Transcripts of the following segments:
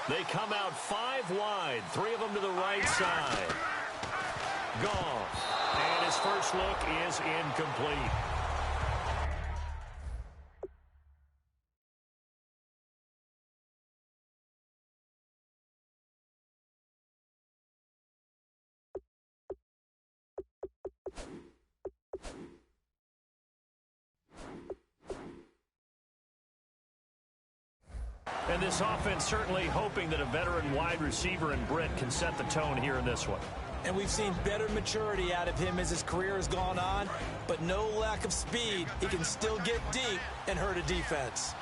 They come out 5 wide, 3 of them to the right side. Goff. And his first look is incomplete. And this offense certainly hoping that a veteran wide receiver in Britt can set the tone here in this one. And we've seen better maturity out of him as his career has gone on, but no lack of speed. He can still get deep and hurt a defense.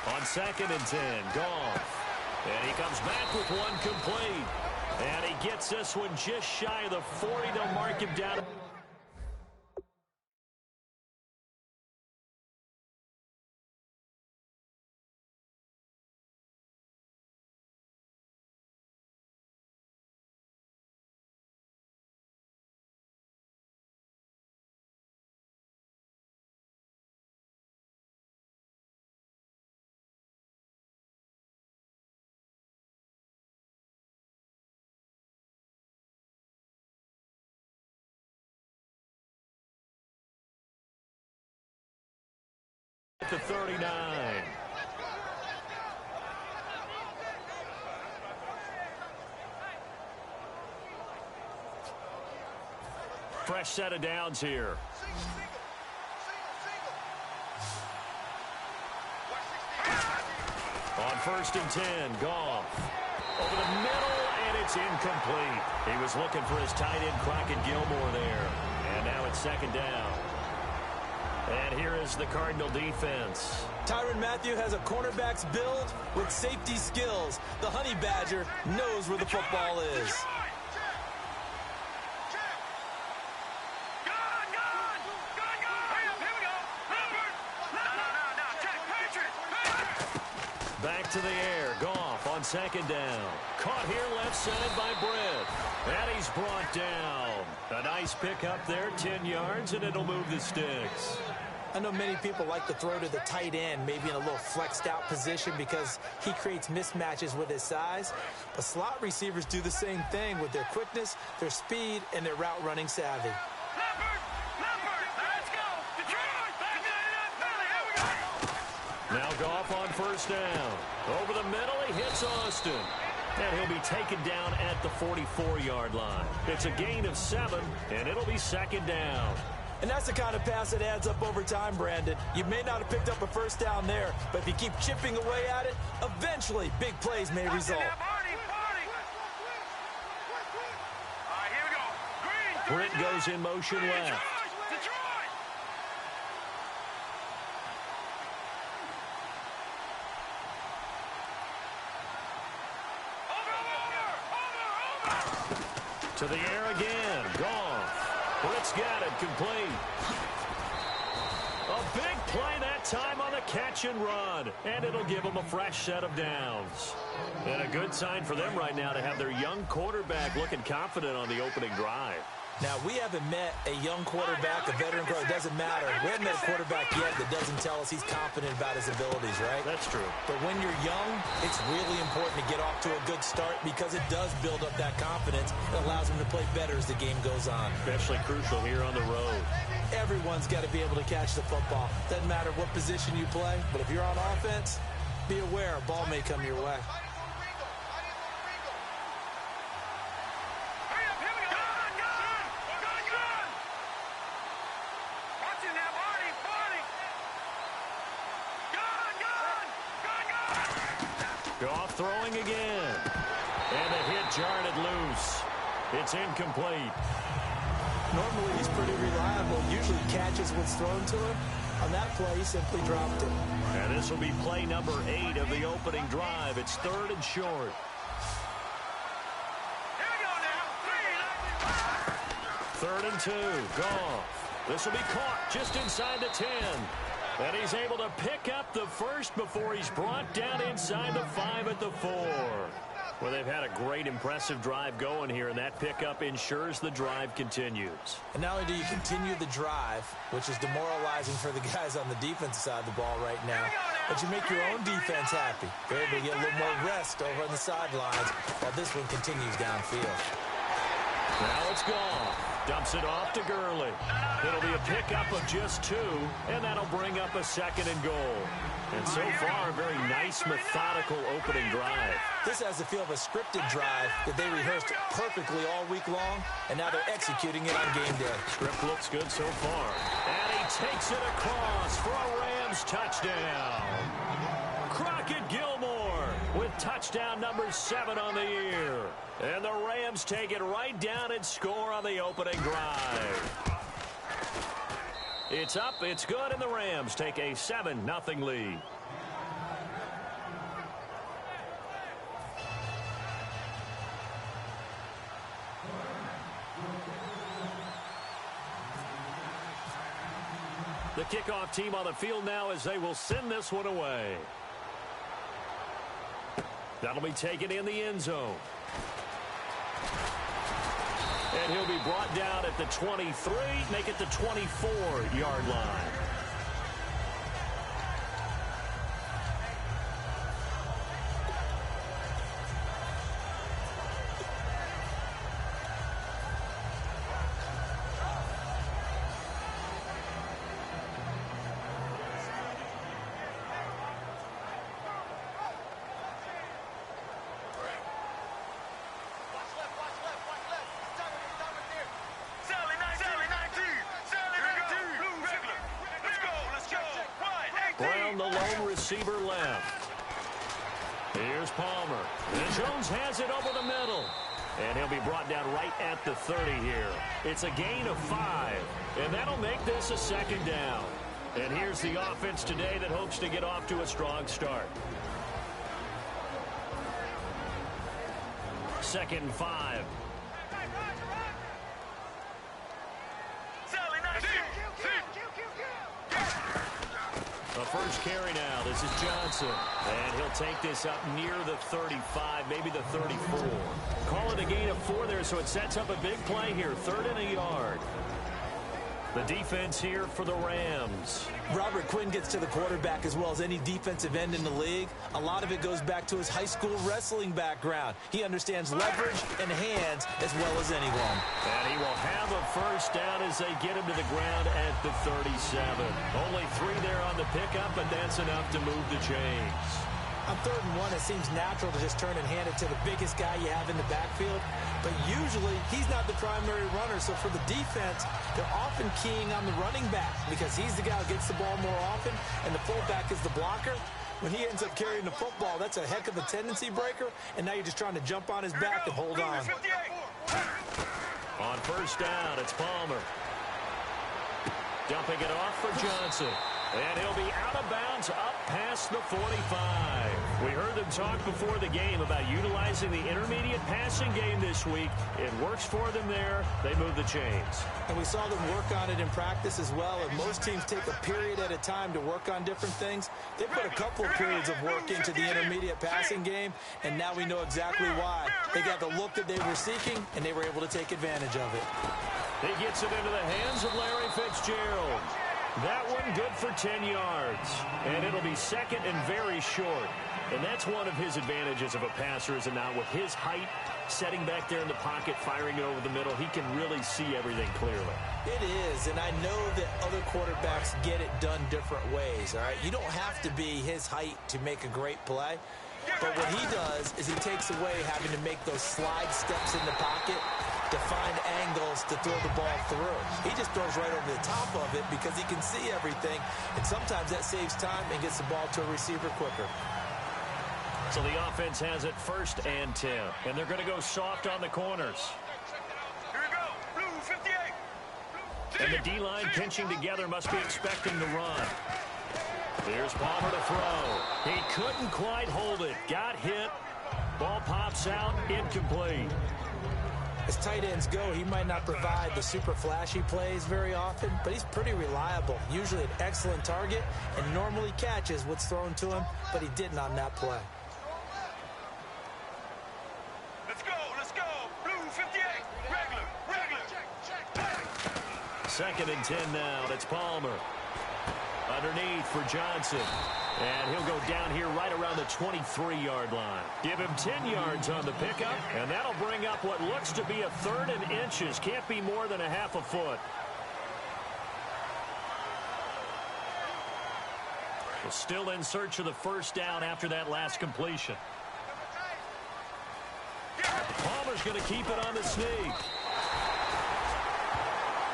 On 2nd and 10, Goff. And he comes back with one complete. And he gets this one just shy of the 40. They'll mark him down. To 39. Fresh set of downs here. On 1st and 10, Goff. Over the middle, and it's incomplete. He was looking for his tight end, Crockett Gilmore there. And now it's 2nd down. And here is the Cardinal defense. Tyrann Mathieu has a cornerback's build with safety skills. The Honey Badger knows where the football is. Back to the air. Goff on 2nd down. Caught here left side by Britt. And he's brought down. A nice pick up there, 10 yards, and it'll move the sticks. I know many people like to throw to the tight end, maybe in a little flexed out position because he creates mismatches with his size. But slot receivers do the same thing with their quickness, their speed, and their route running savvy. Now Goff on 1st down. Over the middle, he hits Austin. And he'll be taken down at the 44-yard line. It's a gain of 7, and it'll be 2nd down. And that's the kind of pass that adds up over time, Brandon. You may not have picked up a 1st down there, but if you keep chipping away at it, eventually big plays may result. Britt goes in motion left. To the air again. Goff. Britt's got it complete. A big play that time on the catch and run. And it'll give them a fresh set of downs. And a good sign for them right now to have their young quarterback looking confident on the opening drive. Now, we haven't met a young quarterback, a veteran quarterback. It doesn't matter. We haven't met a quarterback yet that doesn't tell us he's confident about his abilities, right? That's true. But when you're young, it's really important to get off to a good start because it does build up that confidence. It allows him to play better as the game goes on. Especially crucial here on the road. Everyone's got to be able to catch the football. Doesn't matter what position you play, but if you're on offense, be aware a ball may come your way. Goff throwing again. And the hit jarred it loose. It's incomplete. Normally he's pretty reliable. Usually catches what's thrown to him. On that play, he simply dropped it. And this will be play number 8 of the opening drive. It's 3rd and short. Here we go now. 3rd and 2. Goff. This will be caught just inside the 10. And he's able to pick up the first before he's brought down inside the 5 at the 4. Well, they've had a great, impressive drive going here, and that pickup ensures the drive continues. And not only do you continue the drive, which is demoralizing for the guys on the defensive side of the ball right now, but you make your own defense happy. They're able to get a little more rest over on the sidelines while this one continues downfield. Now it's gone. Dumps it off to Gurley. It'll be a pickup of just 2, and that'll bring up a 2nd and goal. And so far, a very nice, methodical opening drive. This has the feel of a scripted drive that they rehearsed perfectly all week long, and now they're executing it on game day. Script looks good so far. And he takes it across for a Rams touchdown. Crockett Gilmore with touchdown number 7 on the year. And the Rams take it right down and score on the opening drive. It's up, it's good, and the Rams take a 7-0 lead. The kickoff team on the field now as they will send this one away. That'll be taken in the end zone. And he'll be brought down at the 23, make it the 24-yard line. Brown, the lone receiver left. Here's Palmer. And Jones has it over the middle. And he'll be brought down right at the 30 here. It's a gain of 5. And that'll make this a 2nd down. And here's the offense today that hopes to get off to a strong start. 2nd and 5. The first carry now. This is Johnson. And he'll take this up near the 35, maybe the 34. Call it a gain of 4 there, so it sets up a big play here. 3rd and a yard. The defense here for the Rams. Robert Quinn gets to the quarterback as well as any defensive end in the league. A lot of it goes back to his high school wrestling background. He understands leverage and hands as well as anyone. And he will have a first down as they get him to the ground at the 37. Only 3 there on the pickup, but that's enough to move the chains. On 3rd and 1, it seems natural to just turn and hand it to the biggest guy you have in the backfield. But usually, he's not the primary runner. So for the defense, they're often keying on the running back because he's the guy who gets the ball more often, and the fullback is the blocker. When he ends up carrying the football, that's a heck of a tendency breaker, and now you're just trying to jump on his back and hold on. On first down, it's Palmer. Dumping it off for Johnson. And he'll be out of bounds up past the 45. We heard them talk before the game about utilizing the intermediate passing game this week. It works for them there. They move the chains. And we saw them work on it in practice as well. And most teams take a period at a time to work on different things. They put a couple of periods of work into the intermediate passing game, and now we know exactly why. They got the look that they were seeking, and they were able to take advantage of it. He gets it into the hands of Larry Fitzgerald. That one good for 10 yards. And it'll be 2nd and very short. And that's one of his advantages of a passer, is now with his height, setting back there in the pocket, firing it over the middle, he can really see everything clearly. It is, and I know that other quarterbacks get it done different ways, all right? You don't have to be his height to make a great play. But what he does is he takes away having to make those slide steps in the pocket to find angles to throw the ball through. He just throws right over the top of it because he can see everything, and sometimes that saves time and gets the ball to a receiver quicker. So the offense has it 1st and 10, and they're going to go soft on the corners. Here we go, blue 58. And the D-line pinching together must be expecting the run. Here's Palmer to throw. He couldn't quite hold it. Got hit. Ball pops out. Incomplete. As tight ends go, he might not provide the super flashy plays very often, but he's pretty reliable. Usually an excellent target and normally catches what's thrown to him, but he didn't on that play. Let's go. Blue 58. Regular. 2nd and 10 now. That's Palmer. Underneath for Johnson. And he'll it down here right around the 23-yard line. Give him 10 yards on the pickup, and that'll bring up what looks to be a 3rd and inches. Can't be more than a half a foot. Well, still in search of the first down after that last completion. Palmer's going to keep it on the sneak.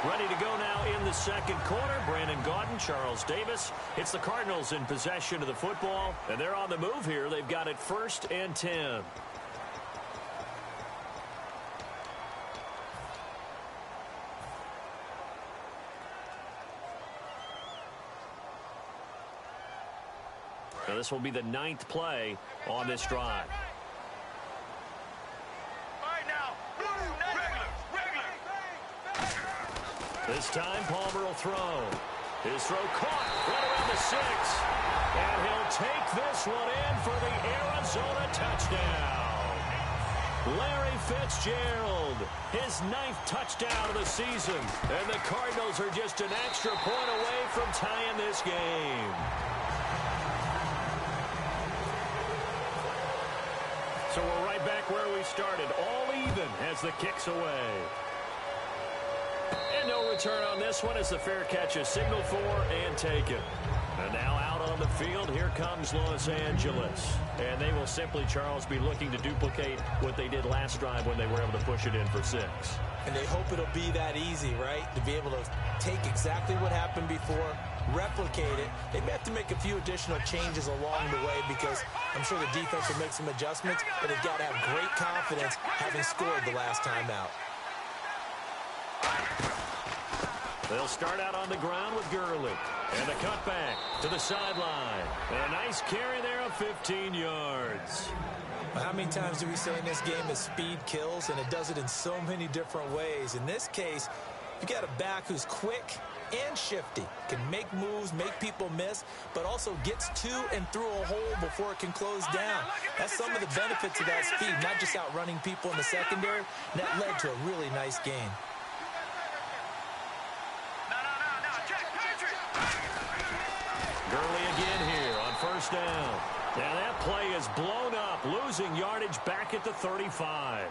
Ready to go now in the second quarter. Brandon Gaudin, Charles Davis. It's the Cardinals in possession of the football, and they're on the move here. They've got it 1st and 10. Now this will be the 9th play on this drive. This time, Palmer will throw. His throw caught right around the 6. And he'll take this one in for the Arizona touchdown. Larry Fitzgerald, his 9th touchdown of the season. And the Cardinals are just an extra point away from tying this game. So we're right back where we started, all even as the kick's away. And no return on this one as the fair catch is signaled for and taken. And now out on the field, here comes Los Angeles. And they will simply, Charles, be looking to duplicate what they did last drive when they were able to push it in for 6. And they hope it'll be that easy, right? To be able to take exactly what happened before, replicate it. They may have to make a few additional changes along the way because I'm sure the defense will make some adjustments, but they've got to have great confidence having scored the last time out. They'll start out on the ground with Gurley. And a cutback to the sideline. And a nice carry there of 15 yards. How many times do we say in this game that speed kills, and it does it in so many different ways? In this case, you've got a back who's quick and shifty, can make moves, make people miss, but also gets to and through a hole before it can close down. That's some of the benefits of that speed, not just outrunning people in the secondary. And that led to a really nice game. Gurley again here on first down. Now that play is blown up, losing yardage back at the 35.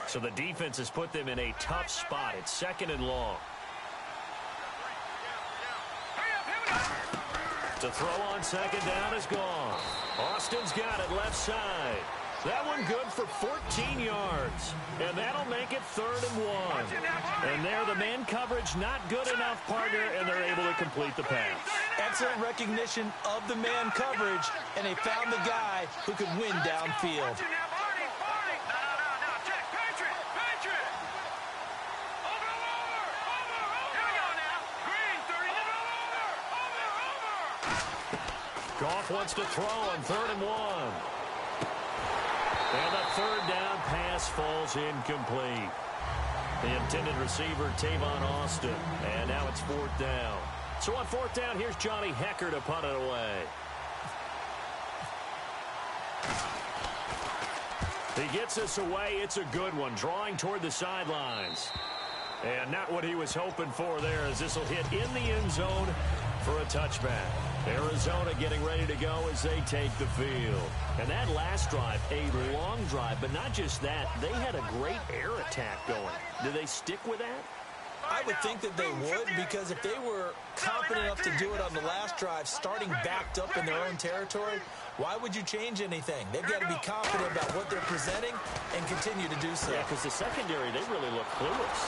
So the defense has put them in a tough spot. It's 2nd and long. To throw on 2nd down is gone. Austin's got it left side. That one good for 14 yards. And that'll make it 3rd and 1. And there the man coverage not good enough, partner, and they're able to complete the pass. Excellent recognition of the man coverage, and they found the guy who could win downfield. Goff wants to throw on 3rd and 1. And the 3rd down pass falls incomplete. The intended receiver, Tavon Austin. And now it's 4th down. So on 4th down, here's Johnny Hecker to punt it away. He gets us away. It's a good one, drawing toward the sidelines. And not what he was hoping for there, as this will hit in the end zone for a touchback. Arizona getting ready to go as they take the field. And that last drive, a long drive, but not just that. They had a great air attack going. Do they stick with that? I would think that they would, because if they were confident enough to do it on the last drive, starting backed up in their own territory, why would you change anything? They've got to be confident about what they're presenting and continue to do so. Yeah, because the secondary, they really look clueless.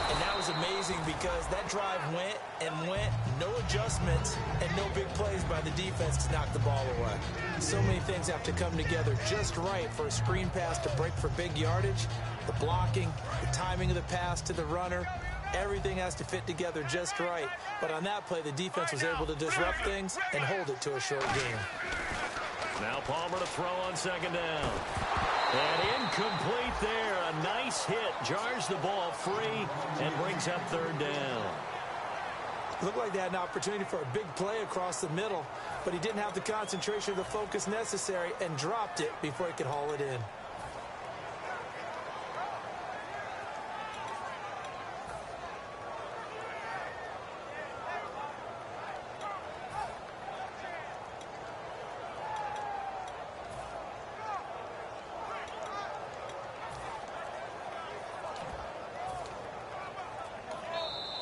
And that was amazing because that drive went and went, no adjustments, and no big plays by the defense to knock the ball away. So many things have to come together just right for a screen pass to break for big yardage. The blocking, the timing of the pass to the runner, everything has to fit together just right. But on that play, the defense was able to disrupt things and hold it to a short game. Now Palmer to throw on 2nd down. And incomplete there. A nice hit. Jars the ball free and brings up 3rd down. Looked like they had an opportunity for a big play across the middle, but he didn't have the concentration or the focus necessary and dropped it before he could haul it in.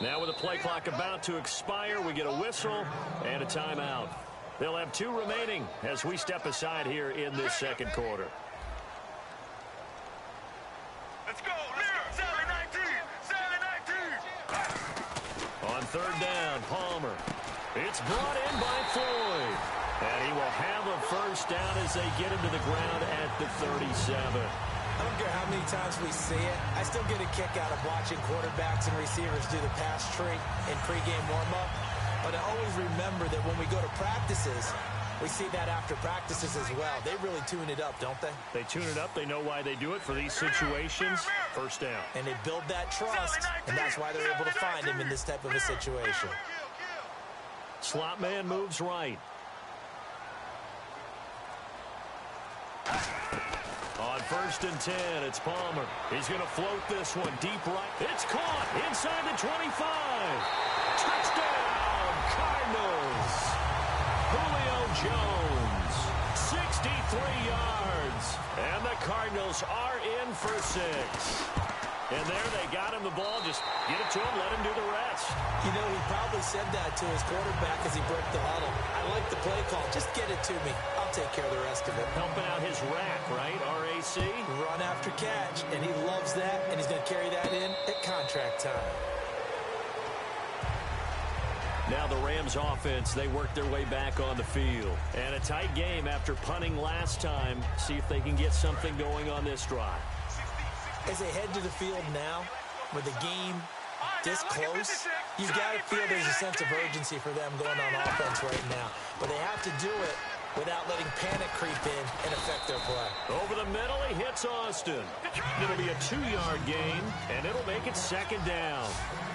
Now with the play clock about to expire, we get a whistle and a timeout. They'll have 2 remaining as we step aside here in this second quarter. Let's go, Lear, Sally 19, Sally 19. On third down, Palmer. It's brought in by Floyd. And he will have a first down as they get him to the ground at the 37. I don't care how many times we see it. I still get a kick out of watching quarterbacks and receivers do the pass tree in pregame warm-up. But I always remember that when we go to practices, we see that after practices as well. They really tune it up, don't they? They tune it up. They know why they do it for these situations. First down. And they build that trust, and that's why they're able to find him in this type of a situation. Slot man moves right. On first and 10, it's Palmer. He's going to float this one deep right. It's caught inside the 25. Touchdown, Cardinals. Julio Jones, 63 yards. And the Cardinals are in for 6. And there they got him the ball. Just get it to him, let him do the rest. You know, he probably said that to his quarterback as he broke the huddle. I like the play call. Just get it to me. I'll take care of the rest of it. Helping out his rack, right? RAC. Run after catch, and he loves that, and he's going to carry that in at contract time. Now the Rams offense, they work their way back on the field. And a tight game after punting last time. See if they can get something going on this drive. As they head to the field now, with the game this close, you've got to feel there's a sense of urgency for them going on offense right now. But they have to do it without letting panic creep in and affect their play. Over the middle, he hits Austin. It'll be a 2-yard gain, and it'll make it second down.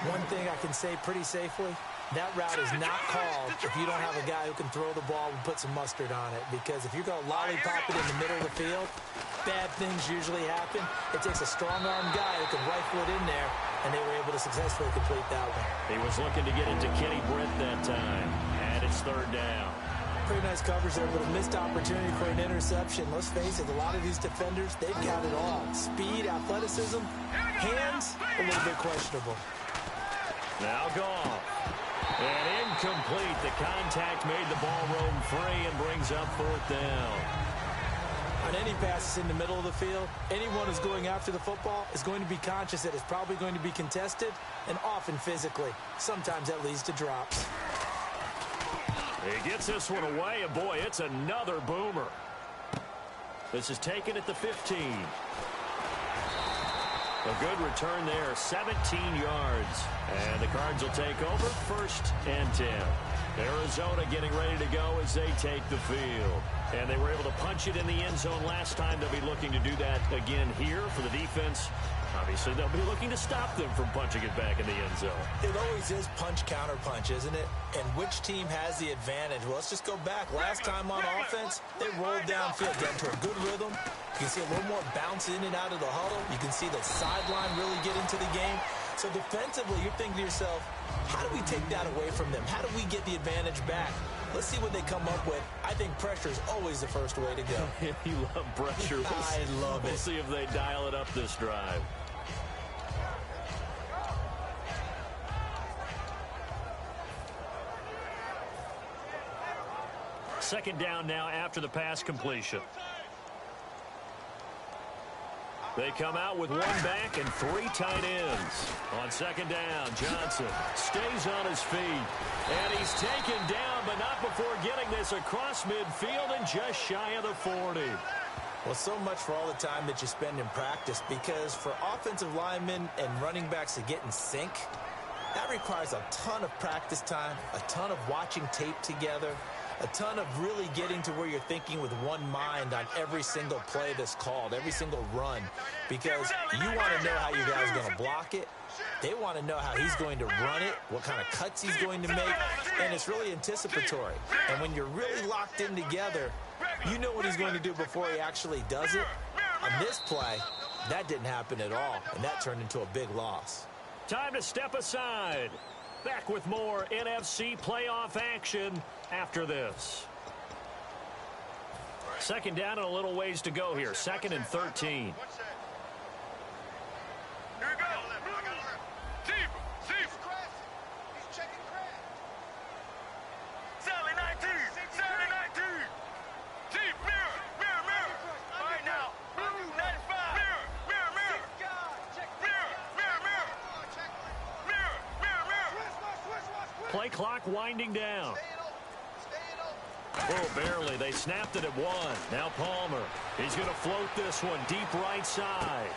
One thing I can say pretty safely, that route is not called if you don't have a guy who can throw the ball and put some mustard on it. Because if you're going to lollipop it in the middle of the field, bad things usually happen. It takes a strong-arm guy who can rifle it in there, and they were able to successfully complete that one. He was looking to get into Kenny Britt that time, and it's third down. Pretty nice coverage there, but a missed opportunity for an interception. Let's face it, a lot of these defenders, they've got it all. Speed, athleticism, hands, a little bit questionable. Now Goff. And incomplete. The contact made the ball roam free and brings up fourth down. On any passes in the middle of the field, anyone who's going after the football is going to be conscious that it's probably going to be contested, and often physically. Sometimes that leads to drops. He gets this one away, and boy, it's another boomer. This is taken at the 15. A good return there, 17 yards. And the Cards will take over, first and 10. Arizona getting ready to go as they take the field. And they were able to punch it in the end zone last time. They'll be looking to do that again here for the defense. Obviously, they'll be looking to stop them from punching it back in the end zone. It always is punch-counter-punch, isn't it? And which team has the advantage? Well, let's just go back. Last time on offense, they rolled downfield, got into a good rhythm. You can see a little more bounce in and out of the huddle. You can see the sideline really get into the game. So defensively, you're thinking to yourself, how do we take that away from them? How do we get the advantage back? Let's see what they come up with. I think pressure is always the first way to go. You love pressure. I love it. We'll see if they dial it up this drive. Second down now after the pass completion. They come out with one back and 3 tight ends. On second down, Johnson stays on his feet. And he's taken down, but not before getting this across midfield and just shy of the 40. Well, so much for all the time that you spend in practice, because for offensive linemen and running backs to get in sync, that requires a ton of practice time, a ton of watching tape together. A ton of really getting to where you're thinking with one mind on every single play that's called, every single run, because you want to know how your guy's going to block it. They want to know how he's going to run it, what kind of cuts he's going to make, and it's really anticipatory. And when you're really locked in together, you know what he's going to do before he actually does it. On this play, that didn't happen at all, and that turned into a big loss. Time to step aside. Back with more NFC playoff action after this. Second down and a little ways to go here. 2nd and 13. Here we go. Deep. He's checking crack. Sally 19. Deep, mirror. All right now. Blue 95. Mirror. Play clock winding down. Oh, barely. They snapped it at 1. Now Palmer. He's going to float this one deep right side.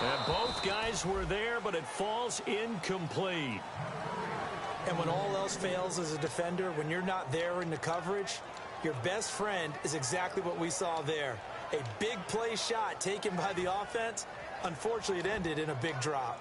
And both guys were there, but it falls incomplete. And when all else fails as a defender, when you're not there in the coverage, your best friend is exactly what we saw there. A big play shot taken by the offense. Unfortunately, it ended in a big drop.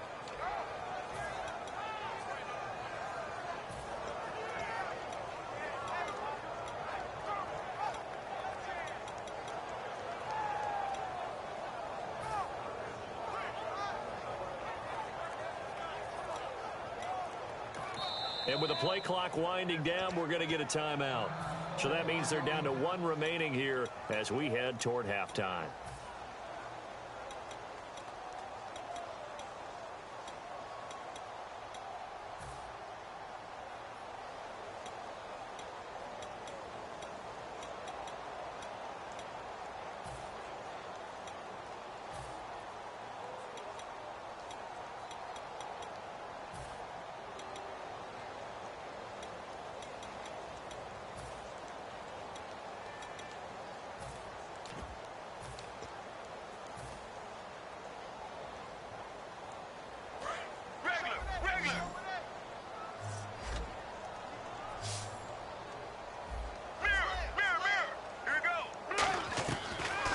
And with the play clock winding down, we're going to get a timeout. So that means they're down to 1 remaining here as we head toward halftime.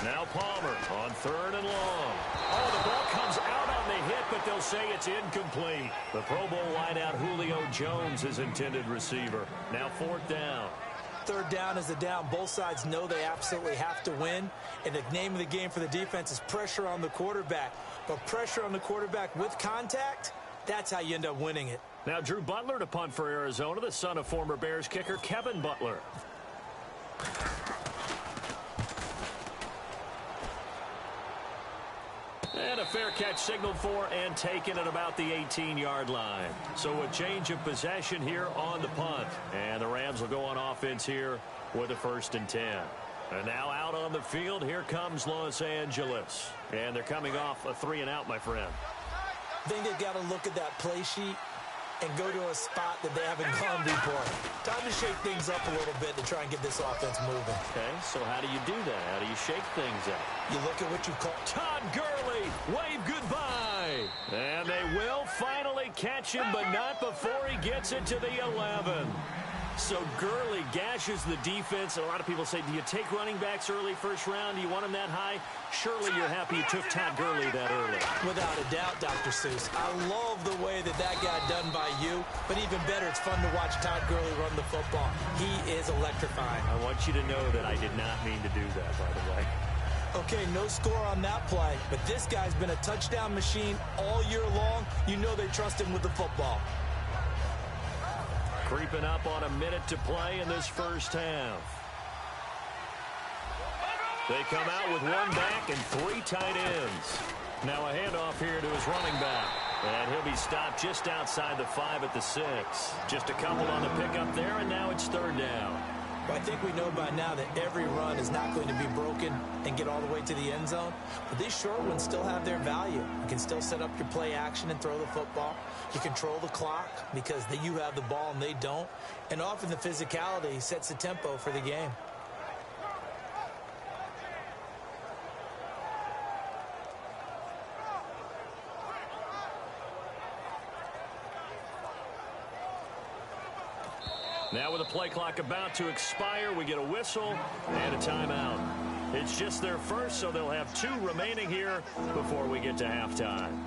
Now Palmer on 3rd and long. Oh, the ball comes out on the hit, but they'll say it's incomplete. The Pro Bowl wideout Julio Jones is intended receiver. Now 4th down. 3rd down is the down. Both sides know they absolutely have to win. And the name of the game for the defense is pressure on the quarterback. But pressure on the quarterback with contact, that's how you end up winning it. Now Drew Butler to punt for Arizona, the son of former Bears kicker Kevin Butler. And a fair catch signaled for and taken at about the 18-yard line. So a change of possession here on the punt. And the Rams will go on offense here with a 1st and 10. And now out on the field, here comes Los Angeles. And they're coming off a 3-and-out, my friend. I think they've got to look at that play sheet and go to a spot that they haven't gone before. Time to shake things up a little bit to try and get this offense moving. Okay, so how do you do that? How do you shake things up? You look at what you call... Todd Gurley, wave goodbye. And they will finally catch him, but not before he gets it to the 11. So Gurley gashes the defense. A lot of people say, do you take running backs early 1st round? Do you want them that high? Surely you're happy you took Todd Gurley that early. Without a doubt, Dr. Seuss. I love the way that got done by you, but even better, it's fun to watch Todd Gurley run the football. He is electrifying. I want you to know that I did not mean to do that, by the way. Okay, no score on that play, but this guy's been a touchdown machine all year long. You know they trust him with the football. Creeping up on a minute to play in this 1st half. They come out with 1 back and 3 tight ends. Now a handoff here to his running back. And he'll be stopped just outside the 5 at the 6. Just a couple on the pickup there, and now it's 3rd down. Well, I think we know by now that every run is not going to be broken and get all the way to the end zone. But these short ones still have their value. You can still set up your play action and throw the football. You control the clock because you have the ball and they don't. And often the physicality sets the tempo for the game. Now with the play clock about to expire, we get a whistle and a timeout. It's just their first, so they'll have 2 remaining here before we get to halftime.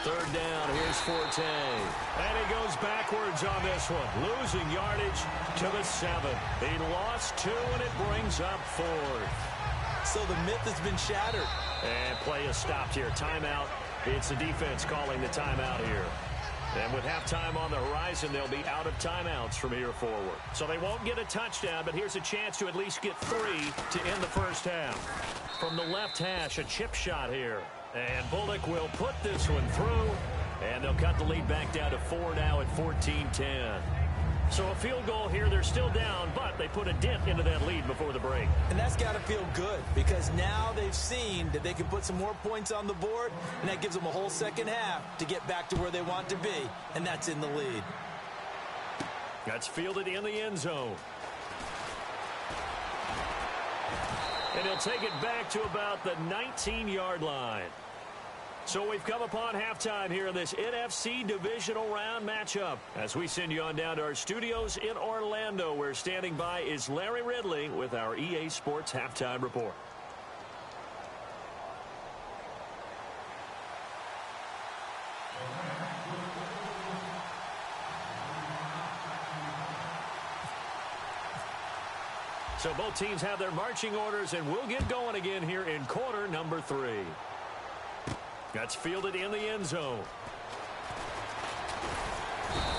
Third down, here's Forte. And he goes backwards on this one, losing yardage to the 7. He lost 2, and it brings up 4th. So the myth has been shattered. And play is stopped here. Timeout. It's the defense calling the timeout here. And with halftime on the horizon, they'll be out of timeouts from here forward. So they won't get a touchdown, but here's a chance to at least get 3 to end the first half. From the left hash, a chip shot here. And Bullock will put this one through, and they'll cut the lead back down to 4 now at 14-10. So a field goal here. They're still down, but they put a dent into that lead before the break. And that's got to feel good because now they've seen that they can put some more points on the board, and that gives them a whole second half to get back to where they want to be, and that's in the lead. That's fielded in the end zone. And he'll take it back to about the 19-yard line. So we've come upon halftime here in this NFC divisional round matchup. As we send you on down to our studios in Orlando, where standing by is Larry Ridley with our EA Sports Halftime Report. So both teams have their marching orders, and we'll get going again here in quarter number 3. That's fielded in the end zone.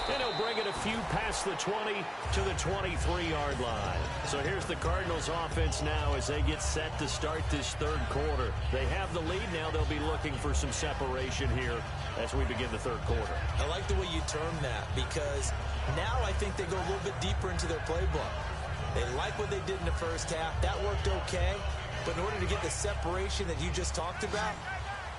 And he'll bring it a few past the 20 to the 23-yard line. So here's the Cardinals offense now as they get set to start this third quarter. They have the lead now. They'll be looking for some separation here as we begin the third quarter. I like the way you term that because now I think they go a little bit deeper into their playbook. They like what they did in the first half. That worked okay. But in order to get the separation that you just talked about,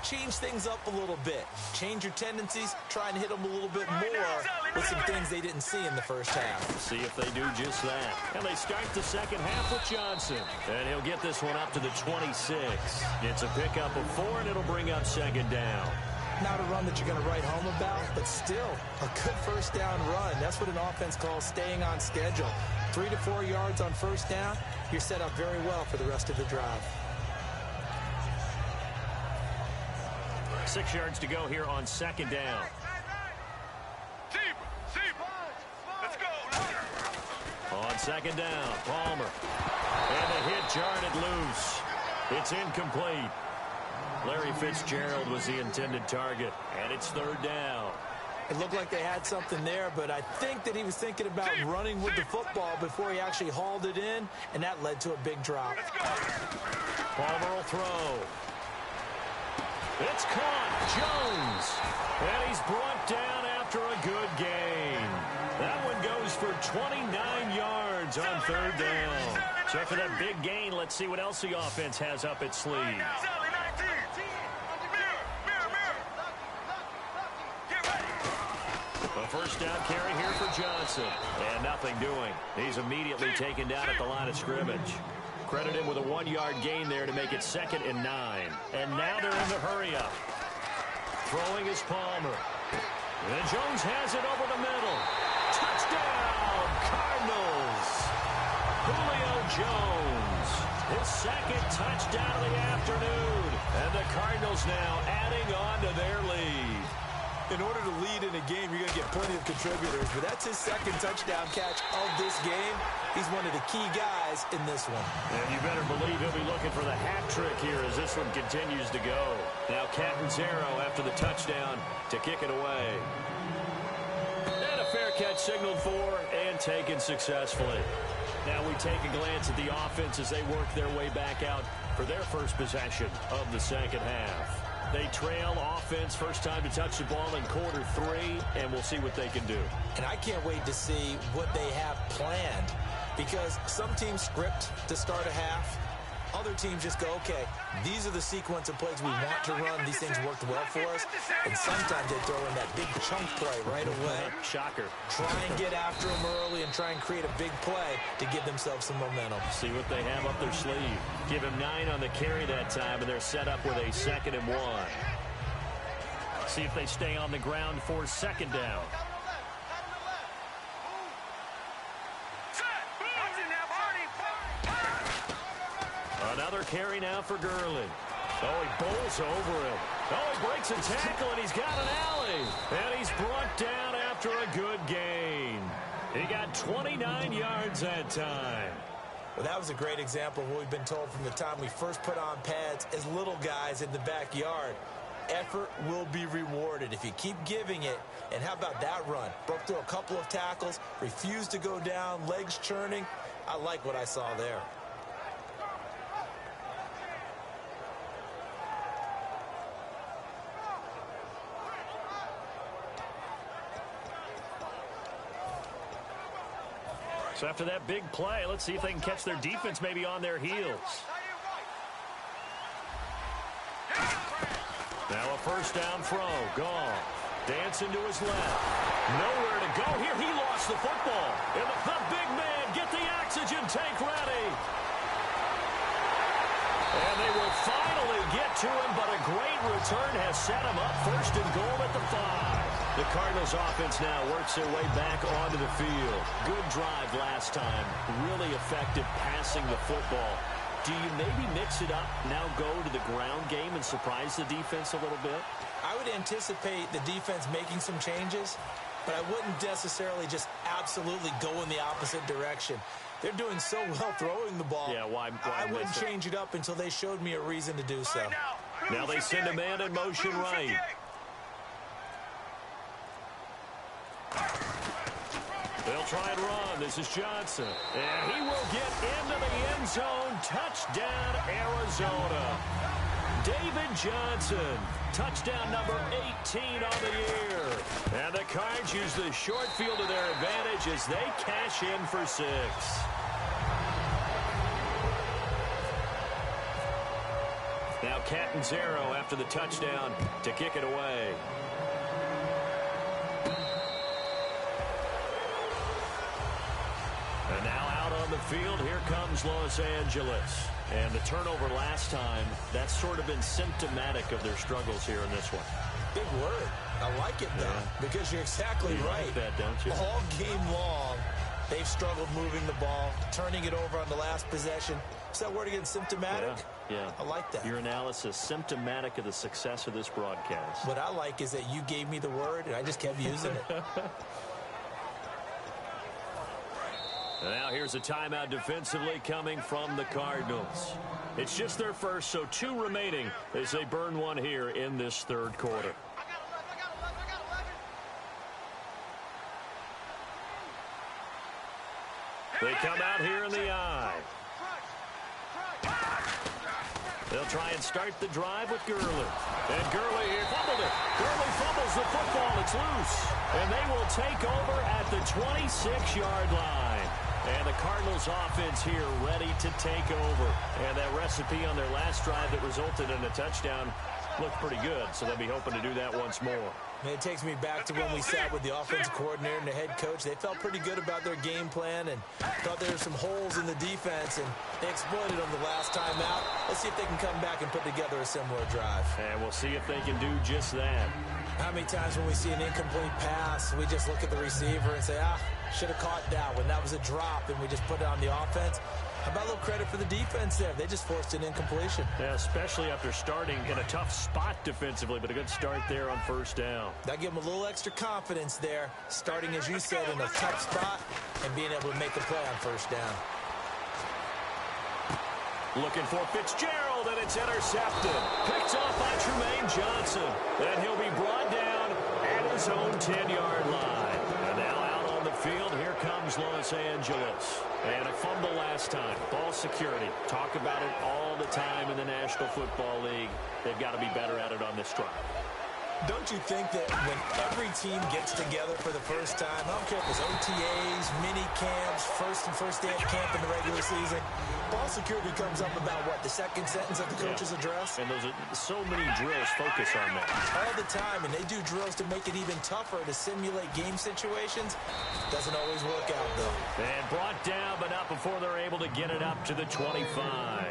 change things up a little bit. Change your tendencies. Try and hit them a little bit more with some things they didn't see in the first half. See if they do just that. And they start the second half with Johnson. And he'll get this one up to the 26. It's a pickup of 4, and it'll bring up second down. Not a run that you're going to write home about, but still a good first down run. That's what an offense calls staying on schedule. 3 to 4 yards on first down, you're set up very well for the rest of the drive. 6 yards to go here on second down. Let's go. On second down, Palmer. And the hit jarred it loose. It's incomplete. Larry Fitzgerald was the intended target, and it's third down. It looked like they had something there, but I think that he was thinking about running with the football before he actually hauled it in, and that led to a big drop. Palmer will throw. It's caught. Jones. And he's brought down after a good gain. That one goes for 29 yards on third down. So for that big gain, let's see what else the offense has up its sleeve. A first down carry here for Johnson. And nothing doing. He's immediately taken down at the line of scrimmage. Credit him with a 1-yard gain there to make it 2nd and 9. And now they're in the hurry-up. Throwing is Palmer. And Jones has it over the middle. Touchdown, Cardinals. Julio Jones. His 2nd touchdown of the afternoon. And the Cardinals now adding on to their lead. In order to lead in a game, you're going to get plenty of contributors, but that's his 2nd touchdown catch of this game. He's one of the key guys in this one. And you better believe he'll be looking for the hat trick here as this one continues to go. Now Catanzaro after the touchdown to kick it away. And a fair catch signaled for and taken successfully. Now we take a glance at the offense as they work their way back out for their first possession of the second half. They trail offense, first time to touch the ball in quarter 3, and we'll see what they can do. And I can't wait to see what they have planned because some teams script to start a half, Other teams just go, okay, these are the sequence of plays we want to run. These things worked well for us. And sometimes they throw in that big chunk play right away. Shocker. Try and get after them early and try and create a big play to give themselves some momentum. See what they have up their sleeve. Give him 9 on the carry that time, and they're set up with a 2nd and 1. See if they stay on the ground for 2nd down. Another carry now for Gurley. Oh, he bowls over him. Oh, he breaks a tackle, and he's got an alley. And he's brought down after a good gain. He got 29 yards that time. Well, that was a great example of what we've been told from the time we first put on pads as little guys in the backyard. Effort will be rewarded if you keep giving it. And how about that run? Broke through a couple of tackles, refused to go down, legs churning. I like what I saw there. So after that big play, let's see if they can catch their defense maybe on their heels. Now a 1st down throw. Gone. Dancing to his left. Nowhere to go here. He lost the football. And the big man, get the oxygen tank ready. And they will finally get to him, but a great return has set him up 1st and goal at the 5. The Cardinals offense now works their way back onto the field. Good drive last time. Really effective passing the football. Do you maybe mix it up, now go to the ground game and surprise the defense a little bit? I would anticipate the defense making some changes, but I wouldn't necessarily just absolutely go in the opposite direction. They're doing so well throwing the ball. Yeah, why I wouldn't change it up until they showed me a reason to do so. Now they send a man in motion right. They'll try and run. This is Johnson. And he will get into the end zone. Touchdown, Arizona. David Johnson. Touchdown number 18 on the year. And the Cards use the short field to their advantage as they cash in for 6. Now Catanzaro after the touchdown to kick it away. And now out on the field, here comes Los Angeles. And the turnover last time, that's sort of been symptomatic of their struggles here in this one. Big word. I like it, though, because you're exactly right. Like that, don't you? All game long, they've struggled moving the ball, turning it over on the last possession. Is that word again, symptomatic? Yeah. I like that. Your analysis, symptomatic of the success of this broadcast. What I like is that you gave me the word, and I just kept using it. Now here's a timeout defensively coming from the Cardinals. It's just their first, so 2 remaining as they burn one here in this 3rd quarter. They come out here in the eye. They'll try and start the drive with Gurley. And Gurley here fumbled it. Gurley fumbles the football. It's loose. And they will take over at the 26-yard line. And the Cardinals offense here ready to take over. And that recipe on their last drive that resulted in a touchdown looked pretty good. So they'll be hoping to do that once more. Man, it takes me back to when we sat with the offensive coordinator and the head coach. They felt pretty good about their game plan and thought there were some holes in the defense, and they exploited them the last time out. Let's see if they can come back and put together a similar drive. And we'll see if they can do just that. How many times when we see an incomplete pass, we just look at the receiver and say, should have caught that one. That was a drop, and we just put it on the offense. How about a little credit for the defense there? They just forced an incompletion. Yeah, especially after starting in a tough spot defensively, but a good start there on 1st down. That gave them a little extra confidence there, starting, as you said, in a tough spot and being able to make the play on 1st down. Looking for Fitzgerald, and it's intercepted. Picked off by Tremaine Johnson. And he'll be brought down at his own 10-yard line. And now out on the field, here comes Los Angeles. And a fumble last time. Ball security. Talk about it all the time in the National Football League. They've got to be better at it on this drive. Don't you think that when every team gets together for the first time, I don't care if it's OTAs, mini camps, first day of camp in the regular season, ball security comes up about, what, the second sentence of the coach's address? And those are so many drills focus on that. All the time, and they do drills to make it even tougher to simulate game situations. Doesn't always work out, though. And brought down, but not before they're able to get it up to the 25.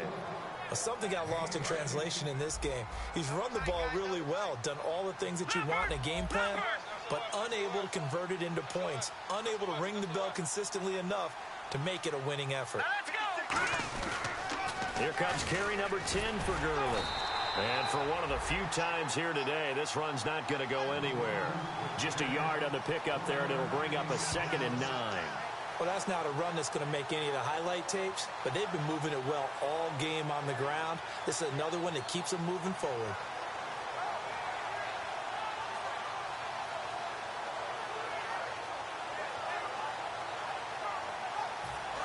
Something got lost in translation in this game. He's run the ball really well, done all the things that you want in a game plan, but unable to convert it into points, unable to ring the bell consistently enough to make it a winning effort. Here comes carry number 10 for Gurley. And for one of the few times here today, this run's not going to go anywhere. Just a yard on the pickup there, and it'll bring up a 2nd and 9. Well, that's not a run that's going to make any of the highlight tapes, but they've been moving it well all game on the ground. This is another one that keeps them moving forward.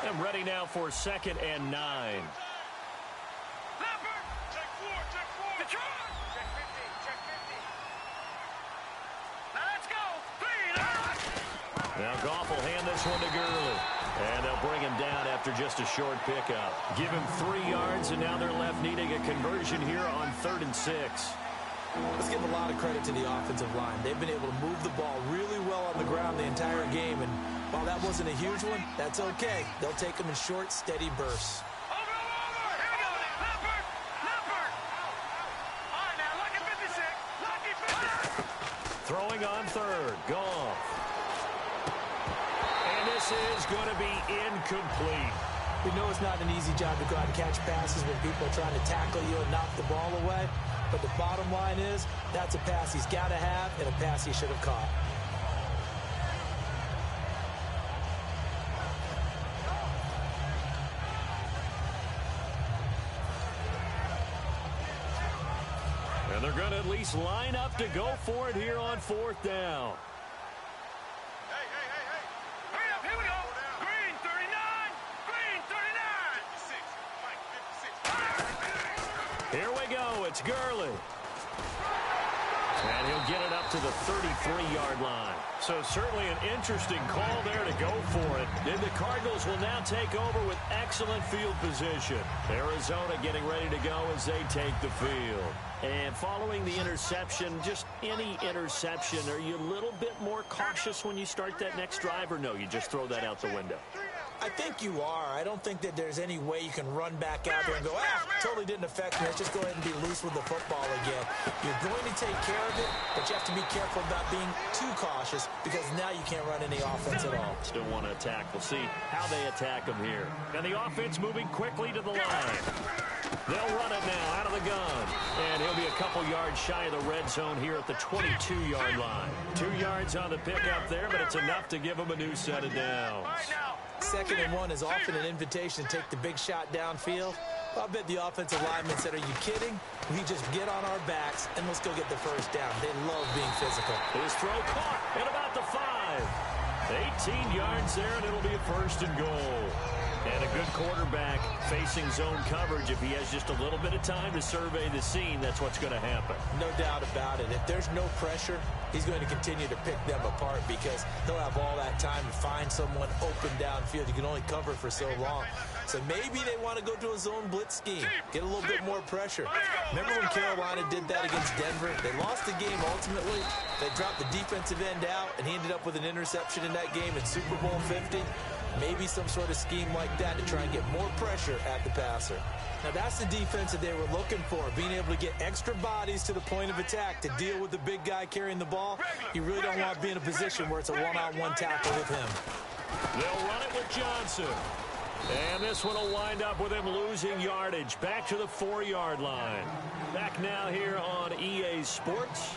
And ready now for 2nd and 9. Now Goff will hand this one to Gurley. And they'll bring him down after just a short pickup. Give him 3 yards, and now they're left needing a conversion here on 3rd and 6. Let's give a lot of credit to the offensive line. They've been able to move the ball really well on the ground the entire game. And while that wasn't a huge one, that's okay. They'll take them in short, steady bursts. Throwing on 3rd. Goff. This is going to be incomplete. We know it's not an easy job to go out and catch passes when people are trying to tackle you and knock the ball away. But the bottom line is, that's a pass he's got to have and a pass he should have caught. And they're going to at least line up to go for it here on 4th down. Here we go. It's Gurley. And he'll get it up to the 33-yard line. So certainly an interesting call there to go for it. And the Cardinals will now take over with excellent field position. Arizona getting ready to go as they take the field. And following the interception, just any interception, are you a little bit more cautious when you start that next drive, or no, you just throw that out the window? I think you are. I don't think that there's any way you can run back out there and go, totally didn't affect me. Let's just go ahead and be loose with the football again. You're going to take care of it, but you have to be careful about being too cautious because now you can't run any offense at all. Still want to attack. We'll see how they attack them here. And the offense moving quickly to the line. They'll run it now out of the gun. And he'll be a couple yards shy of the red zone here at the 22-yard line. 2 yards on the pickup there, but it's enough to give him a new set of downs. 2nd and 1 is often an invitation to take the big shot downfield. I bet the offensive linemen said, are you kidding? We just get on our backs and let's go get the first down. They love being physical. His throw caught at about the 5. 18 yards there, and it'll be a 1st and goal. And a good quarterback facing zone coverage. If he has just a little bit of time to survey the scene, that's what's going to happen. No doubt about it. If there's no pressure, he's going to continue to pick them apart because he'll have all that time to find someone open downfield. You can only cover for so long. So maybe they want to go to a zone blitz scheme, get a little bit more pressure. Remember when Carolina did that against Denver? They lost the game ultimately. They dropped the defensive end out, and he ended up with an interception in that game in Super Bowl 50. Maybe some sort of scheme like that to try and get more pressure at the passer. Now, that's the defense that they were looking for, being able to get extra bodies to the point of attack to deal with the big guy carrying the ball. You really don't want to be in a position where it's a one-on-one tackle with him. They'll run it with Johnson. And this one will wind up with him losing yardage back to the 4-yard line. Back now here on EA Sports.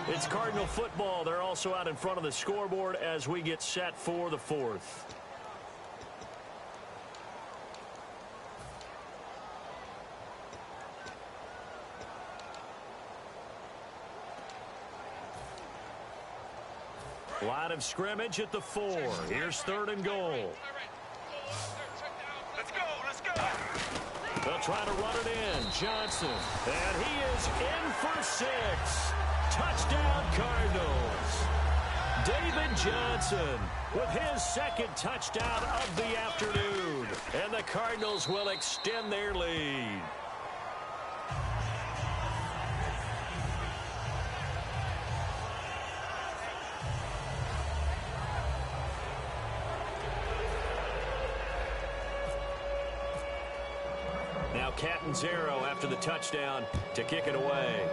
It's Cardinal football. They're also out in front of the scoreboard as we get set for the 4th. Line of scrimmage at the 4. Here's 3rd and goal. Let's go, let's go. They'll try to run it in. Johnson. And he is in for 6. Touchdown, Cardinals. David Johnson with his second touchdown of the afternoon. And the Cardinals will extend their lead. Now Catanzaro after the touchdown to kick it away.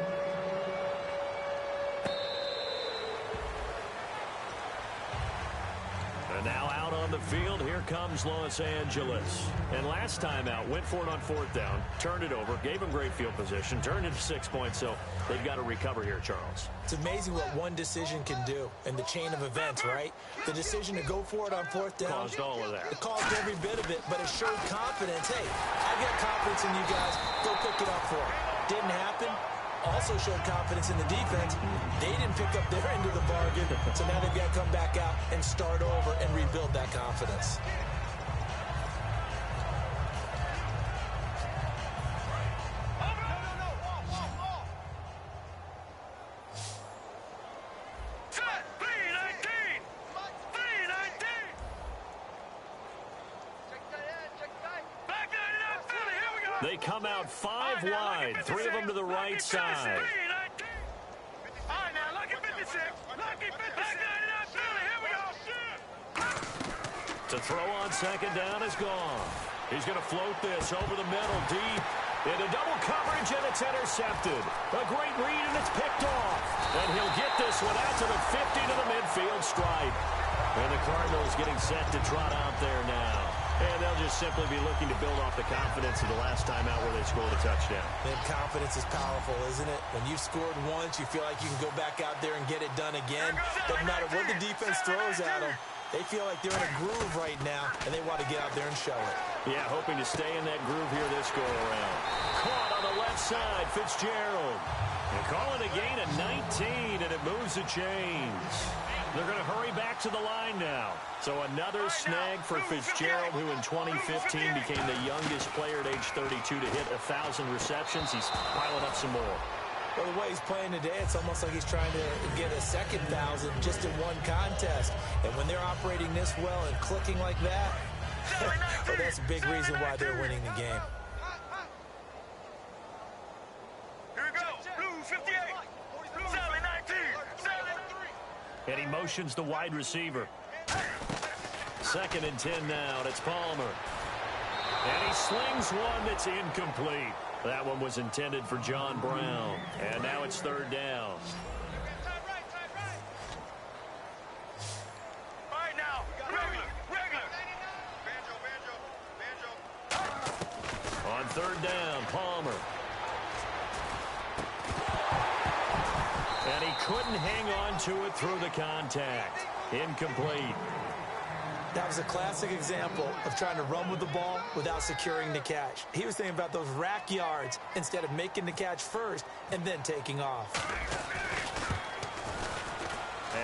And now out on the field, here comes Los Angeles. And last time out, went for it on fourth down, turned it over, gave them great field position, turned into 6 points, so they've got to recover here, Charles. It's amazing what one decision can do in the chain of events, right? The decision to go for it on fourth down. Caused all of that. It caused every bit of it, but it showed confidence. Hey, I got confidence in you guys. Go pick it up for it. Didn't happen. Also showed confidence in the defense. They didn't pick up their end of the bargain, so now they've got to come back out and start over and rebuild that confidence. They come out 5 wide, 3 of them to the right side. All right, now, lucky 56. Lucky 56. Here we go. To throw on second down is gone. He's going to float this over the middle, deep, into double coverage, and it's intercepted. A great read, and it's picked off. And he'll get this one out to the 50 to the midfield stripe. And the Cardinals getting set to trot out there now. And they'll just simply be looking to build off the confidence of the last time out where they scored a touchdown. And confidence is powerful, isn't it? When you've scored once, you feel like you can go back out there and get it done again. Doesn't matter what the defense throws at them. They feel like they're in a groove right now, and they want to get out there and show it. Yeah, hoping to stay in that groove here this go-around. Caught on the left side, Fitzgerald. And calling a gain of 19, and it moves the chains. They're going to hurry back to the line now. So another snag for Fitzgerald, who in 2015 became the youngest player at age 32 to hit 1,000 receptions. He's piling up some more. Well, the way he's playing today, it's almost like he's trying to get a second 1,000 just in one contest. And when they're operating this well and clicking like that, well, that's a big reason why they're winning the game. Here we go. Blue 58. Sally 19. Sally 3. And he motions the wide receiver. 2nd and 10 now, and it's Palmer. And he slings one that's incomplete. That one was intended for John Brown. And now it's 3rd down. All right, now. Regular. Banjo. On 3rd down, Palmer. And he couldn't hang on to it through the contact. Incomplete. That was a classic example of trying to run with the ball without securing the catch. He was thinking about those rack yards instead of making the catch first and then taking off.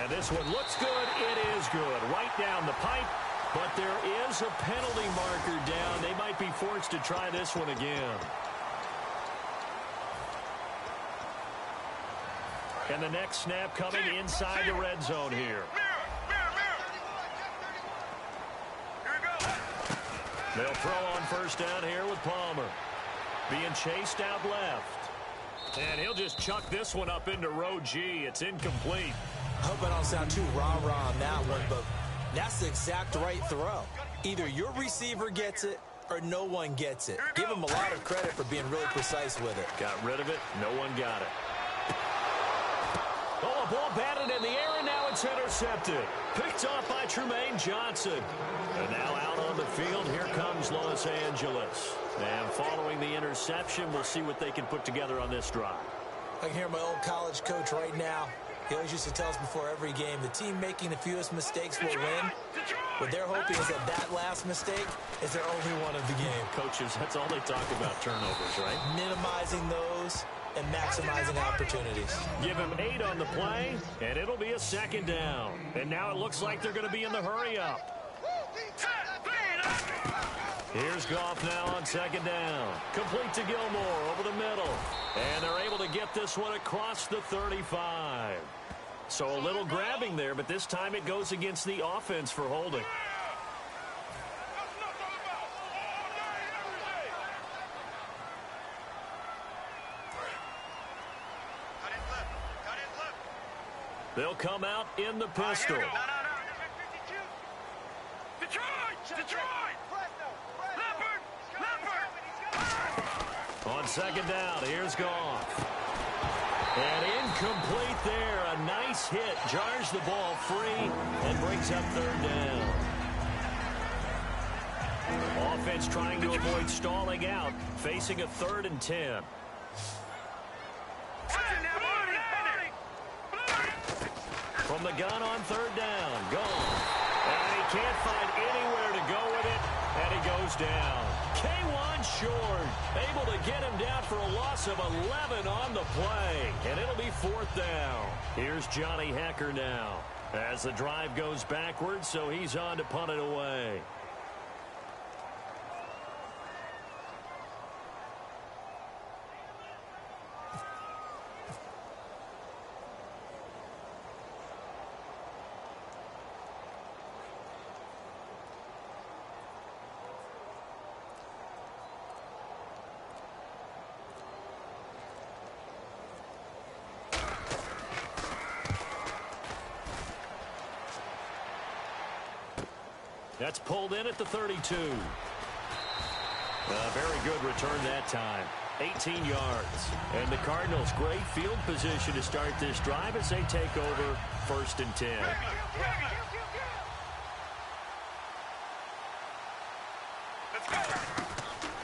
And this one looks good. It is good. Right down the pipe. But there is a penalty marker down. They might be forced to try this one again. And the next snap coming inside the red zone here. They'll throw on 1st down here with Palmer. Being chased out left. And he'll just chuck this one up into row G. It's incomplete. I hope I don't sound too rah-rah on that one, but that's the exact right throw. Either your receiver gets it or no one gets it. Give him a lot of credit for being really precise with it. Got rid of it. No one got it. Oh, a ball batted in the air, and now it's intercepted. Picked off by Trumaine Johnson. And now out on the field, here comes Los Angeles. And following the interception, we'll see what they can put together on this drive. I can hear my old college coach right now. He always used to tell us before every game, the team making the fewest mistakes will win. What they're hoping is that last mistake is their only one of the game. Coaches, that's all they talk about, turnovers, right? Minimizing those and maximizing opportunities. Give him 8 on the play, and it'll be a 2nd down. And now it looks like they're going to be in the hurry-up. Here's Goff now on 2nd down. Complete to Gilmore over the middle. And they're able to get this one across the 35. So a little grabbing there, but this time it goes against the offense for holding. They'll come out in the pistol. On second down, here's Goff. And incomplete there. A nice hit. Jars the ball free and brings up third down. Offense trying to avoid stalling out, facing a 3rd and 10. From the gun on third down. Goff. And he can't find anywhere to go with it. And he goes down. K1 short. Able to get him down for a loss of 11 on the play. And it'll be 4th down. Here's Johnny Hecker now. As the drive goes backwards, so he's on to punt it away. That's pulled in at the 32. Very good return that time. 18 yards. And the Cardinals, great field position to start this drive as they take over 1st and 10.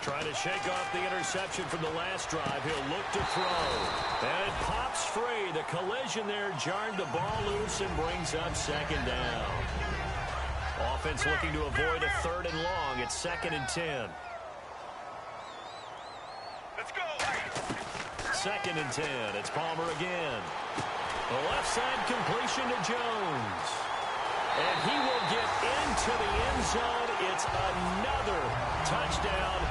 Trying to shake off the interception from the last drive. He'll look to throw. And it pops free. The collision there jarred the ball loose and brings up 2nd down. Offense looking to avoid a 3rd and long. It's 2nd and 10. Let's go. 2nd and 10. It's Palmer again. The left side completion to Jones. And he will get into the end zone. It's another touchdown.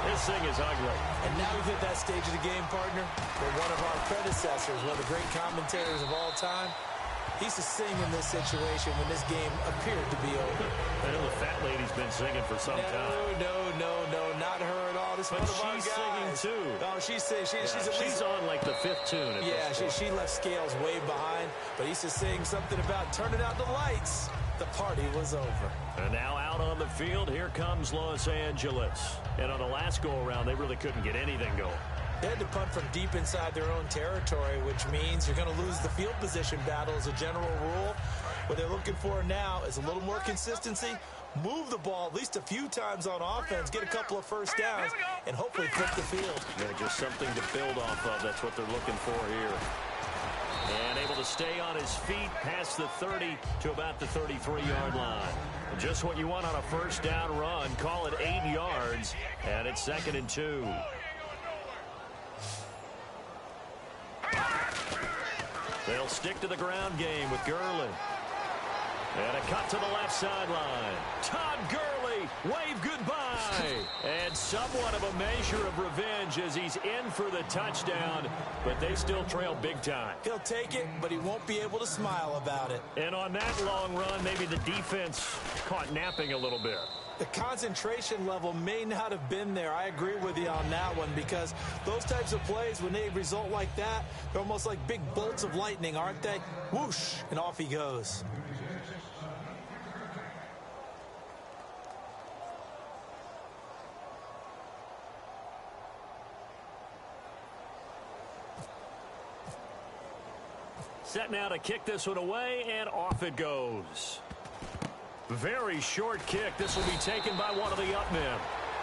This thing is ugly. And now we've hit that stage of the game, partner, where one of our predecessors, one of the great commentators of all time, he used to sing in this situation when this game appeared to be over. I know the fat lady's been singing for some time. No, not her at all. This is one of our guys. She's singing too. Oh, she's singing. She's on like the 5th tune. She left Scales way behind, but he used to sing something about turning out the lights. The party was over. And now out on the field, here comes Los Angeles. And on the last go-around, they really couldn't get anything going. They had to punt from deep inside their own territory, which means you're going to lose the field position battle as a general rule. What they're looking for now is a little more consistency, move the ball at least a few times on offense, get a couple of first downs, and hopefully flip the field. Yeah, just something to build off of. That's what they're looking for here. And able to stay on his feet past the 30 to about the 33-yard line. Just what you want on a first down run. Call it 8 yards, and it's 2nd and 2. They'll stick to the ground game with Gurley. And a cut to the left sideline. Todd Gurley, wave goodbye. And somewhat of a measure of revenge as he's in for the touchdown, but they still trail big time. He'll take it, but he won't be able to smile about it. And on that long run, maybe the defense caught napping a little bit. The concentration level may not have been there. I agree with you on that one, because those types of plays, when they result like that, they're almost like big bolts of lightning, aren't they? Whoosh, and off he goes. Set now to kick this one away, and off it goes. Very short kick. This will be taken by one of the up men.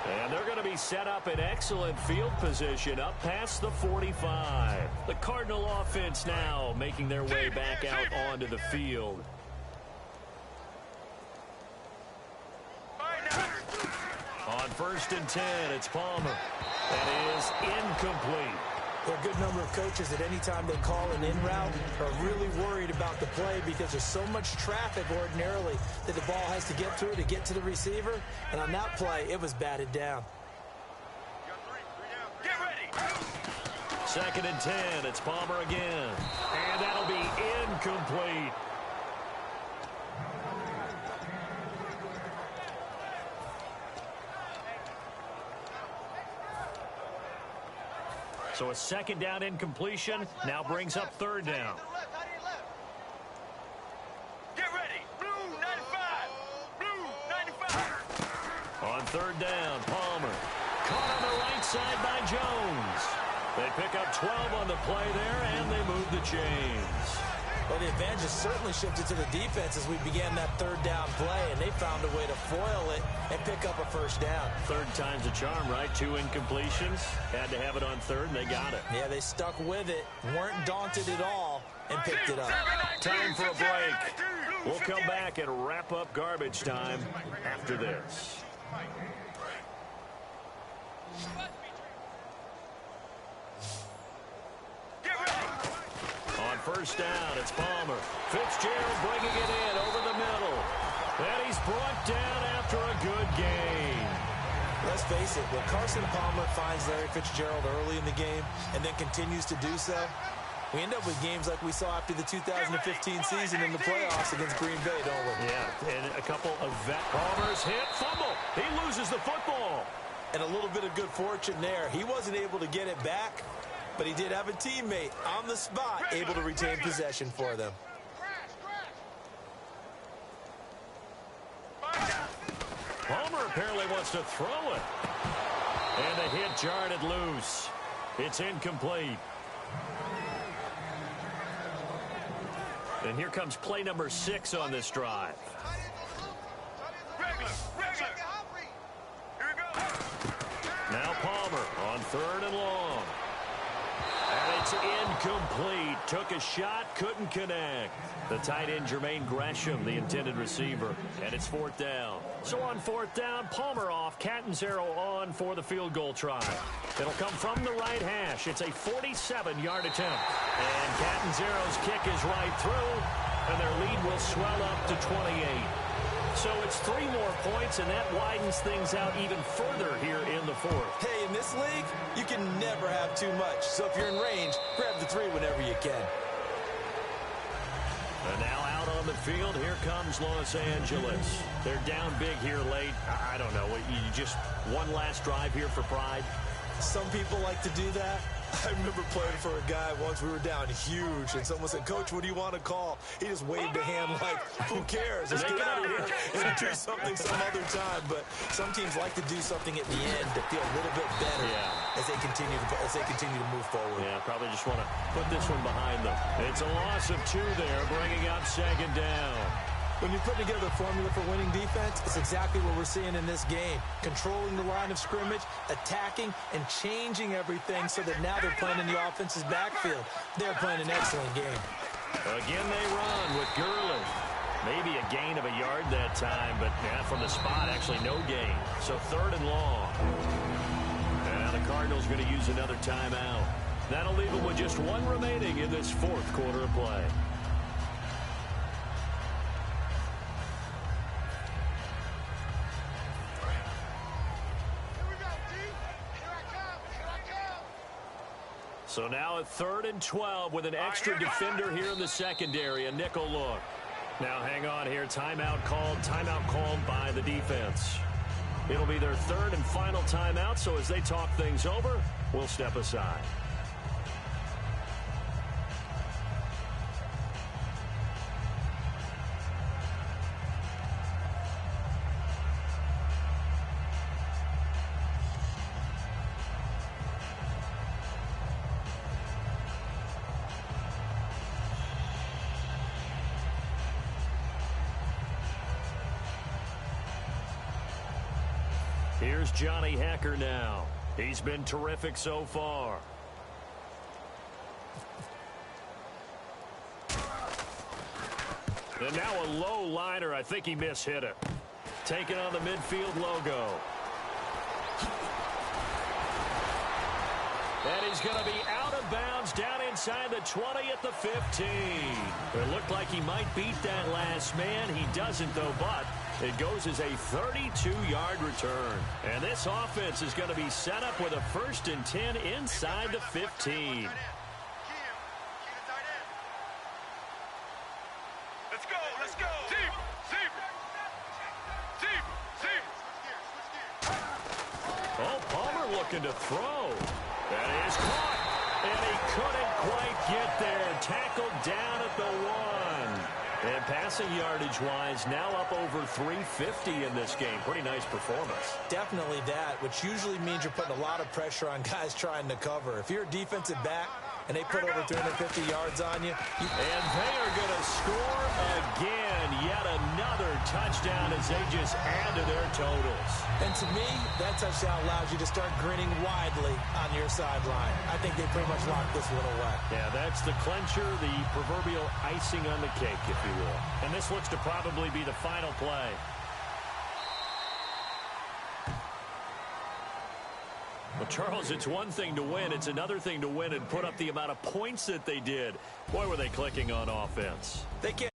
And they're going to be set up in excellent field position up past the 45. The Cardinal offense now making their way back out onto the field. On 1st and 10, it's Palmer. That is incomplete. There are a good number of coaches at any time they call an in route are really worried about the play because there's so much traffic ordinarily that the ball has to get through to get to the receiver. And on that play, it was batted down. Get ready. 2nd and 10. It's Palmer again. And that'll be incomplete. So a 2nd down incompletion now brings up 3rd down. Get ready. Blue 95. Blue 95. On 3rd down, Palmer. Caught on the right side by Jones. They pick up 12 on the play there, and they move the chains. Well, the advantage has certainly shifted to the defense as we began that 3rd down play, and they found a way to foil it and pick up a 1st down. 3rd time's a charm, right? 2 incompletions. Had to have it on 3rd, and they got it. Yeah, they stuck with it, weren't daunted at all, and picked it up. Time for a break. We'll come back and wrap up garbage time after this. On 1st down, it's Palmer. Fitzgerald bringing it in over the middle. And he's brought down after a good gain. Let's face it, when Carson Palmer finds Larry Fitzgerald early in the game and then continues to do so, we end up with games like we saw after the 2015 season in the playoffs against Green Bay, don't we? Yeah, and a couple of Palmer's hit, fumble. He loses the football. And a little bit of good fortune there. He wasn't able to get it back, but he did have a teammate on the spot able to retain possession for them. Palmer apparently wants to throw it. And the hit jarred it loose. It's incomplete. And here comes play number 6 on this drive. Now Palmer on 3rd and long. And it's incomplete. Took a shot, couldn't connect. The tight end, Jermaine Gresham, the intended receiver. And it's 4th down. So on 4th down, Palmer off, Catanzaro on for the field goal try. It'll come from the right hash. It's a 47-yard attempt. And Catanzaro's kick is right through, and their lead will swell up to 28. So it's 3 more points, and that widens things out even further here in the 4th. Hey, in this league, you can never have too much. So if you're in range, grab the 3 whenever you can. And now out on the field, here comes Los Angeles. They're down big here late. I don't know. You just one last drive here for pride? Some people like to do that. I remember playing for a guy once. We were down huge, and someone said, "Coach, what do you want to call?" He just waved a hand like, "Who cares? Let's get out of here and do something some other time." But some teams like to do something at the end to feel a little bit better as they continue to move forward. Yeah, probably just want to put this one behind them. It's a loss of 2 there, bringing up 2nd down. When you put together a formula for winning defense, it's exactly what we're seeing in this game. Controlling the line of scrimmage, attacking, and changing everything so that now they're playing in the offense's backfield. They're playing an excellent game. Again, they run with Gurley. Maybe a gain of a yard that time, but from the spot, actually no gain. So 3rd and long. And now the Cardinals going to use another timeout. That'll leave them with just 1 remaining in this 4th quarter of play. So now at 3rd and 12 with an extra defender here in the secondary, a nickel look. Now hang on here, timeout called by the defense. It'll be their 3rd and final timeout, so as they talk things over, we'll step aside. Here's Johnny Hecker now. He's been terrific so far. And now a low liner. I think he mishit it. Taking on the midfield logo. And he's going to be out of bounds down inside the 20 at the 15. It looked like he might beat that last man. He doesn't, though, but It goes as a 32-yard return. And this offense is going to be set up with a 1st and 10 inside the 15. Let's go, let's go. Oh, Palmer looking to throw. That is caught. And he couldn't quite get there. Tackled down at the 1. And passing yardage-wise, now up over 350 in this game. Pretty nice performance. Definitely that, which usually means you're putting a lot of pressure on guys trying to cover. If you're a defensive back and they put over 350 yards on you. And they are going to score again. Yet another touchdown as they just add to their totals. And to me, that touchdown allows you to start grinning widely on your sideline. I think they pretty much locked this one away. Yeah, that's the clincher, the proverbial icing on the cake, if you will. And this looks to probably be the final play. Well, Charles, it's one thing to win. It's another thing to win and put up the amount of points that they did. Boy, were they clicking on offense. They can't